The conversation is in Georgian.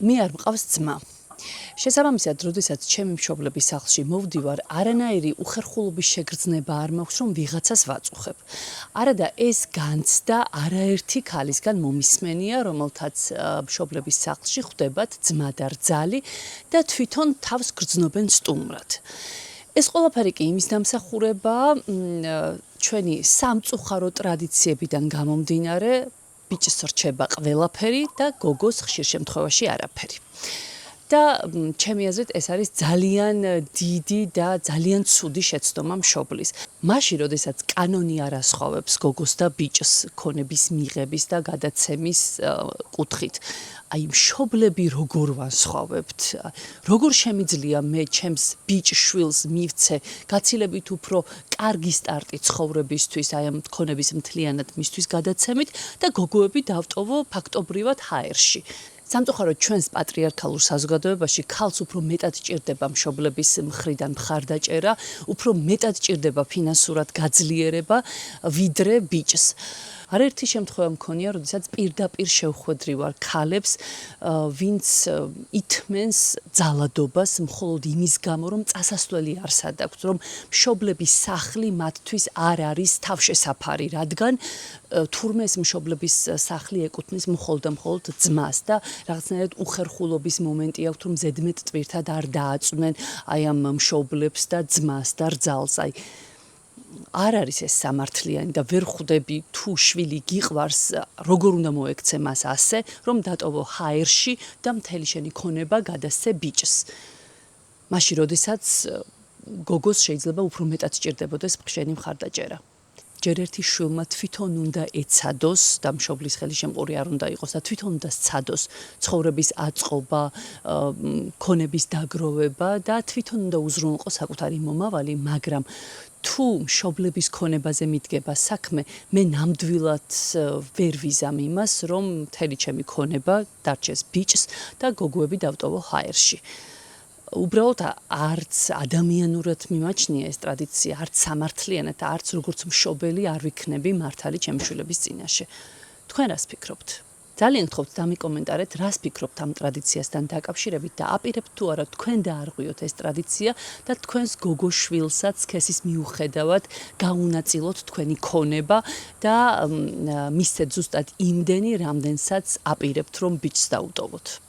მე არ მყავს ძმა. შესაბამისად, როდესაც ჩემი მშობლების სახლში მოვდივარ, არანაირი უხერხულობის შეგრძნება არ მაქვს, რომ ვიღაცას ვაწუხებ. არადა ეს განცდა არაერთი ქალისგან მომისმენია, რომელთაც მშობლების სახლში ხვდებათ ძმა და რძალი და თვითონ თავს გრძნობენ სტუმრად. ეს ყველაფერი კი იმის დამსახურებაა, ჩვენი სამწუხარო ტრადიციებიდან გამომდინარე, ბიჭს რჩება ყველაფერი და გოგოს ხშირ შემთხვევაში არაფერი. და ჩემი აზრით ეს არის ძალიან დიდი და ძალიან ცუდი შეცდომა მშობლის. მაშინ, როდესაც კანონი არ ასხოვებს გოგოს და ბიჭს ქონების მიღების და გადაცემის კუთხით, აი მშობლები როგორ ვანსხვავებთ? როგორ შემიძლია მე ჩემს ბიჭ-შვილს მივცე გაცილებით უფრო კარგი სტარტი ცხოვრებისთვის, აი ამ ქონების მთლიანად მისთვის გადაცემით და გოგოები დავტოვო ფაქტობრივად ჰაერში. სამწუხაროდ ჩვენს პატრიარქალურ საზოგადოებაში ქალს უფრო მეტად ჭირდება მშობლების მხრიდან მხარდაჭერა, უფრო მეტად ჭირდება ფინანსურად გაძლიერება, ვიდრე ბიჭს. არაერთი შემთხვევა მქონია, როდესაც პირდაპირ შევხვედრი ვარ ქალებს, ვინც ითმენს ძალადობას მხოლოდ იმის გამო, რომ წასასვლელი არ სადაქვთ, რომ მშობლების სახლი მათთვის არ არის თავშესაფარი, რადგან თურმე ეს მშობლების სახლი ეკუთვნის მხოლოდ და მხოლოდ ძმას და რაღაცნაირად უხერხულობის მომენტი აქვთ, რომ ზედმეტ ტვირთად არ დააწვნენ აი ამ მშობლებს და ძმას და რძალს. აი არ არის ეს სამართლიანი და ვერ ხვდები თუ შვილი გიყვარს, როგორ უნდა მოექცე მას ასე, რომ დატოვო ჰაერში და მთელი შენი ქონება გადასცე ბიჭს. მაშინ, როდესაც გოგოს შეიძლება უფრო მეტად სჭირდებოდეს შენი მხარდაჭერა. ჯერ ერთი შვილმა თვითონ უნდა ეცადოს და მშობლის ხელშემყური არ უნდა იყოს და თვითონ უნდა სცადოს ცხოვრების აწყობა, ქონების დაგროვება და თვითონ უნდა უზრუნველყოს საკუთარი მომავალი, მაგრამ თუ მშობლების ქონებაზე მიდგება საქმე, მე ნამდვილად ვერ ვიზამ იმას, რომ მთელი ჩემი ქონება დარჩეს ბიჭს და გოგოები დავტოვო ჰაერში. უბრალოდ არც ადამიანურად მიმაჩნია ეს ტრადიცია, არც სამართლიანად, არც როგორც მშობელი არ ვიქნები მართალი ჩემი შვილების წინაშე. თქვენ რას ფიქრობთ? ძალიან გთხოვთ დამიკომენტარეთ, რას ფიქრობთ ამ ტრადიციასთან დაკავშირებით და აპირებთ თუ არა თქვენ დაარღვიოთ ეს ტრადიცია და თქვენს გოგო-შვილსაც სქესის მიუხედავად გაუნაწილოთ თქვენი ქონება და მისცეთ ზუსტად იმდენი, რამდენსაც აპირებთ, რომ ბიჭს დაუტოვოთ.